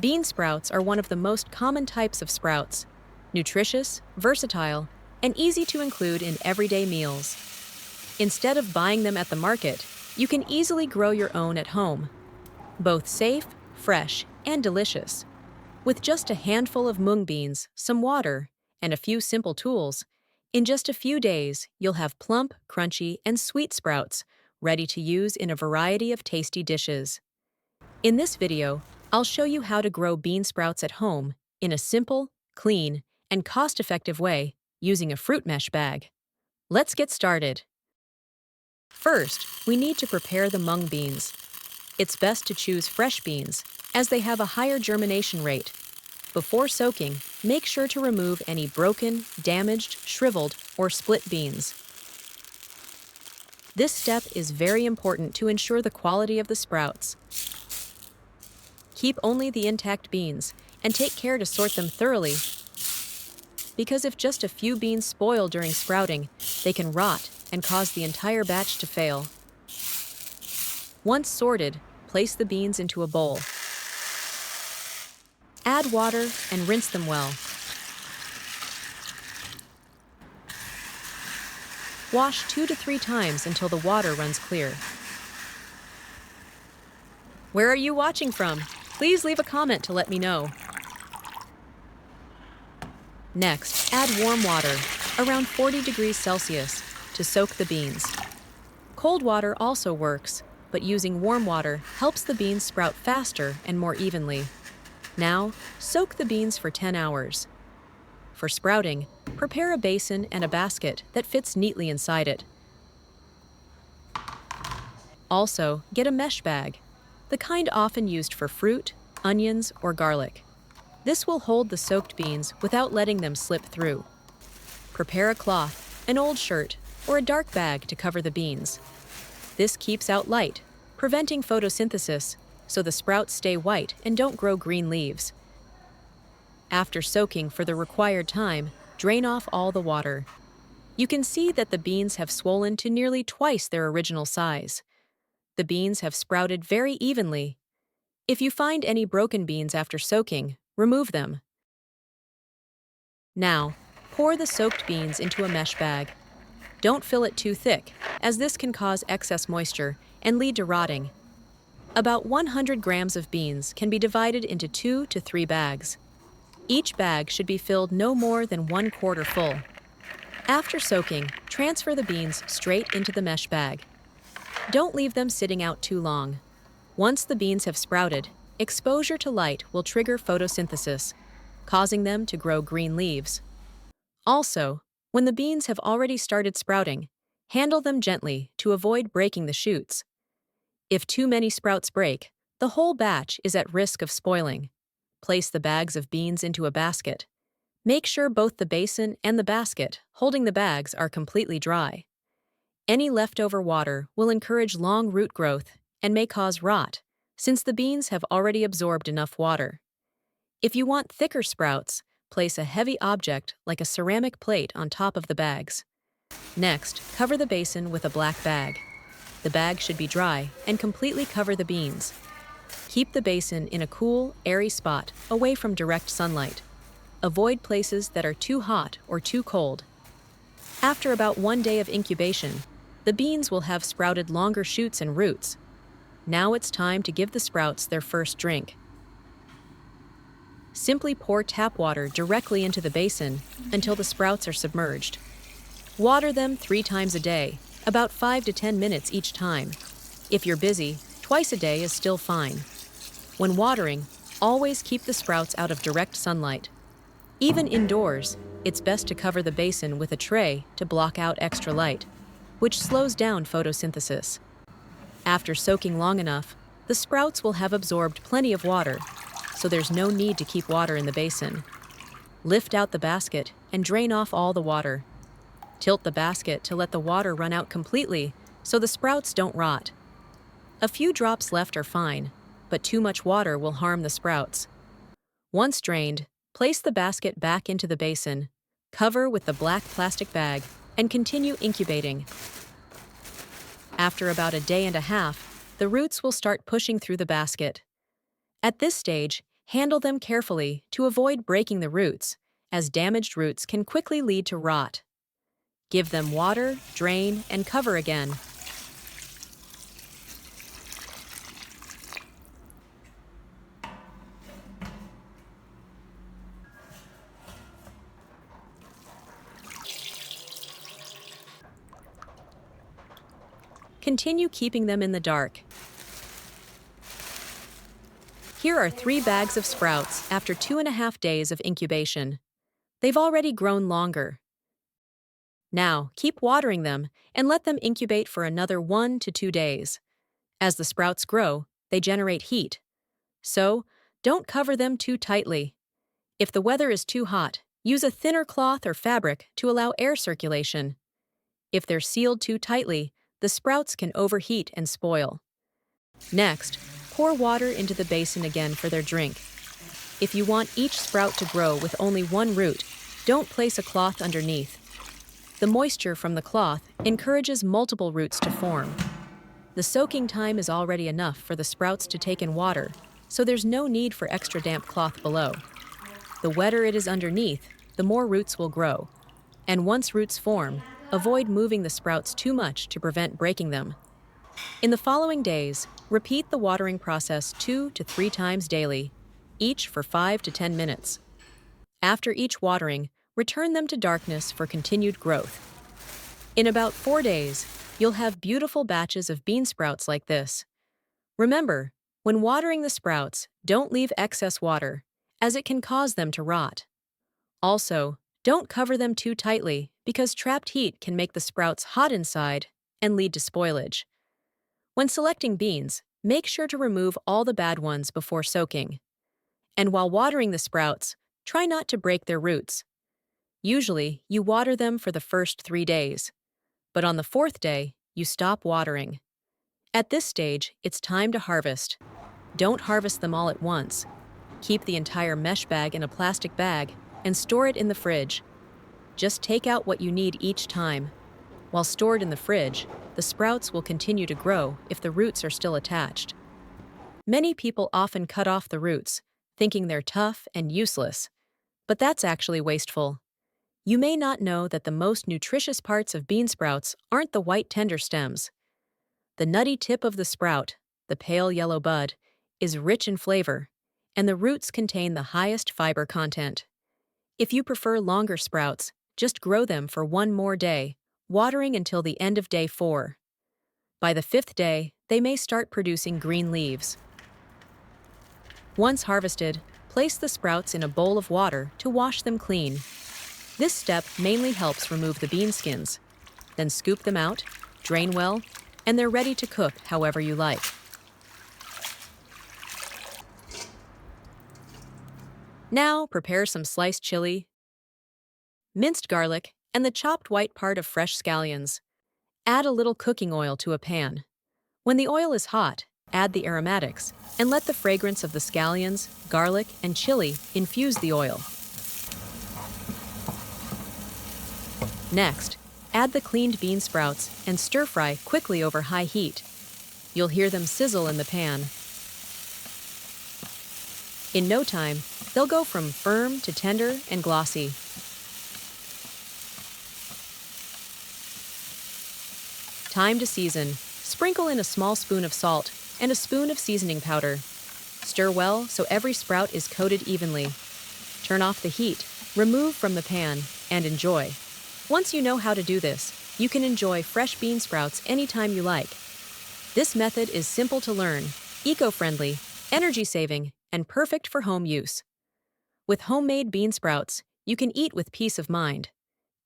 Bean sprouts are one of the most common types of sprouts, nutritious, versatile, and easy to include in everyday meals. Instead of buying them at the market, you can easily grow your own at home. Both safe, fresh, and delicious. With just a handful of mung beans, some water, and a few simple tools, in just a few days you'll have plump, crunchy, and sweet sprouts ready to use in a variety of tasty dishes. In this video, I'll show you how to grow bean sprouts at home in a simple, clean, and cost-effective way using a fruit mesh bag. Let's get started. First, we need to prepare the mung beans. It's best to choose fresh beans, as they have a higher germination rate. Before soaking, make sure to remove any broken, damaged, shriveled, or split beans. This step is very important to ensure the quality of the sprouts. Keep only the intact beans, and take care to sort them thoroughly, because if just a few beans spoil during sprouting, they can rot and cause the entire batch to fail. Once sorted, place the beans into a bowl. Add water and rinse them well. Wash 2 to 3 times until the water runs clear. Where are you watching from? Please leave a comment to let me know. Next, add warm water, around 40 degrees Celsius, to soak the beans. Cold water also works, but using warm water helps the beans sprout faster and more evenly. Now, soak the beans for 10 hours. For sprouting, prepare a basin and a basket that fits neatly inside it. Also, get a mesh bag, the kind often used for fruit, onions, or garlic. This will hold the soaked beans without letting them slip through. Prepare a cloth, an old shirt, or a dark bag to cover the beans. This keeps out light, preventing photosynthesis, so the sprouts stay white and don't grow green leaves. After soaking for the required time, drain off all the water. You can see that the beans have swollen to nearly twice their original size. The beans have sprouted very evenly. If you find any broken beans after soaking, remove them. Now, pour the soaked beans into a mesh bag. Don't fill it too thick, as this can cause excess moisture and lead to rotting. About 100 grams of beans can be divided into 2 to 3 bags. Each bag should be filled no more than 1/4 full. After soaking, transfer the beans straight into the mesh bag. Don't leave them sitting out too long. Once the beans have sprouted, exposure to light will trigger photosynthesis, causing them to grow green leaves. Also, when the beans have already started sprouting, handle them gently to avoid breaking the shoots. If too many sprouts break, the whole batch is at risk of spoiling. Place the bags of beans into a basket. Make sure both the basin and the basket holding the bags are completely dry. Any leftover water will encourage long root growth and may cause rot, since the beans have already absorbed enough water. If you want thicker sprouts, place a heavy object like a ceramic plate on top of the bags. Next, cover the basin with a black bag. The bag should be dry and completely cover the beans. Keep the basin in a cool, airy spot away from direct sunlight. Avoid places that are too hot or too cold. After about 1 day of incubation, the beans will have sprouted longer shoots and roots. Now it's time to give the sprouts their first drink. Simply pour tap water directly into the basin until the sprouts are submerged. Water them 3 times a day, about 5 to 10 minutes each time. If you're busy, twice a day is still fine. When watering, always keep the sprouts out of direct sunlight. Even indoors, it's best to cover the basin with a tray to block out extra light, which slows down photosynthesis. After soaking long enough, the sprouts will have absorbed plenty of water, so there's no need to keep water in the basin. Lift out the basket and drain off all the water. Tilt the basket to let the water run out completely so the sprouts don't rot. A few drops left are fine, but too much water will harm the sprouts. Once drained, place the basket back into the basin, cover with the black plastic bag, and continue incubating. After about a day and a half, the roots will start pushing through the basket. At this stage, Handle them carefully to avoid breaking the roots, as damaged roots can quickly lead to rot. Give them water, drain, and cover again. Continue keeping them in the dark. Here are 3 bags of sprouts after 2.5 days of incubation. They've already grown longer. Now, keep watering them and let them incubate for another 1 to 2 days. As the sprouts grow, they generate heat. So, don't cover them too tightly. If the weather is too hot, use a thinner cloth or fabric to allow air circulation. If they're sealed too tightly, the sprouts can overheat and spoil. Next, pour water into the basin again for their drink. If you want each sprout to grow with only one root, don't place a cloth underneath. The moisture from the cloth encourages multiple roots to form. The soaking time is already enough for the sprouts to take in water, so there's no need for extra damp cloth below. The wetter it is underneath, the more roots will grow. And once roots form, avoid moving the sprouts too much to prevent breaking them. In the following days, repeat the watering process 2 to 3 times daily, each for 5 to 10 minutes. After each watering, return them to darkness for continued growth. In about 4 days, you'll have beautiful batches of bean sprouts like this. Remember, when watering the sprouts, don't leave excess water, as it can cause them to rot. Also, don't cover them too tightly because trapped heat can make the sprouts hot inside and lead to spoilage. When selecting beans, make sure to remove all the bad ones before soaking. And while watering the sprouts, try not to break their roots. Usually, you water them for the first 3 days, but on the 4th day, you stop watering. At this stage, it's time to harvest. Don't harvest them all at once. Keep the entire mesh bag in a plastic bag and store it in the fridge. Just take out what you need each time. While stored in the fridge, the sprouts will continue to grow if the roots are still attached. Many people often cut off the roots, thinking they're tough and useless, but that's actually wasteful. You may not know that the most nutritious parts of bean sprouts aren't the white tender stems. The nutty tip of the sprout, the pale yellow bud, is rich in flavor, and the roots contain the highest fiber content. If you prefer longer sprouts, just grow them for 1 more day, watering until the end of day 4. By the 5th day, they may start producing green leaves. Once harvested, place the sprouts in a bowl of water to wash them clean. This step mainly helps remove the bean skins. Then scoop them out, drain well, and they're ready to cook however you like. Now prepare some sliced chili, minced garlic, and the chopped white part of fresh scallions. Add a little cooking oil to a pan. When the oil is hot, add the aromatics and let the fragrance of the scallions, garlic, and chili infuse the oil. Next, add the cleaned bean sprouts and stir-fry quickly over high heat. You'll hear them sizzle in the pan. In no time, they'll go from firm to tender and glossy. Time to season. Sprinkle in a small spoon of salt and a spoon of seasoning powder. Stir well so every sprout is coated evenly. Turn off the heat, remove from the pan, and enjoy. Once you know how to do this, you can enjoy fresh bean sprouts anytime you like. This method is simple to learn, eco-friendly, energy-saving, and perfect for home use. With homemade bean sprouts, you can eat with peace of mind.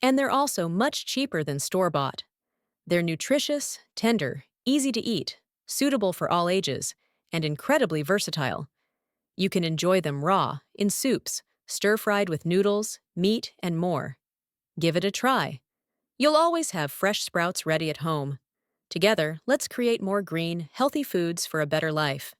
And they're also much cheaper than store-bought. They're nutritious, tender, easy to eat, suitable for all ages, and incredibly versatile. You can enjoy them raw, in soups, stir-fried with noodles, meat, and more. Give it a try. You'll always have fresh sprouts ready at home. Together, let's create more green, healthy foods for a better life.